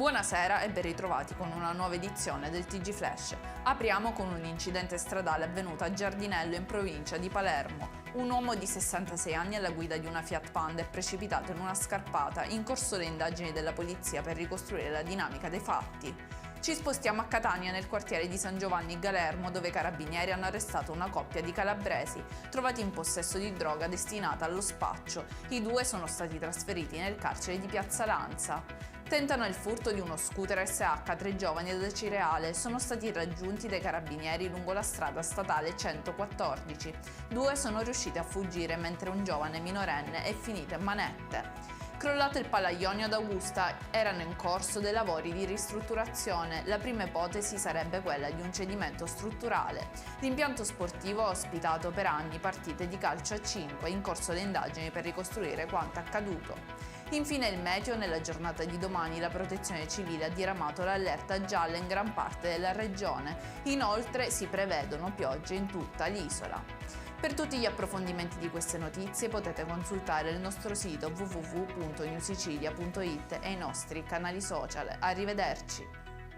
Buonasera e ben ritrovati con una nuova edizione del TG Flash. Apriamo con un incidente stradale avvenuto a Giardinello in provincia di Palermo. Un uomo di 66 anni alla guida di una Fiat Panda è precipitato in una scarpata. In corso le indagini della polizia per ricostruire la dinamica dei fatti. Ci spostiamo a Catania, nel quartiere di San Giovanni Galermo, dove i carabinieri hanno arrestato una coppia di calabresi trovati in possesso di droga destinata allo spaccio. I due sono stati trasferiti nel carcere di Piazza Lanza. Tentano il furto di uno scooter SH. 3 giovani da Cireale sono stati raggiunti dai carabinieri lungo la strada statale 114. 2 sono riusciti a fuggire mentre un giovane minorenne è finito in manette. Crollato il palaionio ad Augusta, erano in corso dei lavori di ristrutturazione. La prima ipotesi sarebbe quella di un cedimento strutturale. L'impianto sportivo ha ospitato per anni partite di calcio a 5, in corso le indagini per ricostruire quanto accaduto. Infine il meteo: nella giornata di domani la Protezione Civile ha diramato l'allerta gialla in gran parte della regione. Inoltre si prevedono piogge in tutta l'isola. Per tutti gli approfondimenti di queste notizie potete consultare il nostro sito www.newsicilia.it e i nostri canali social. Arrivederci!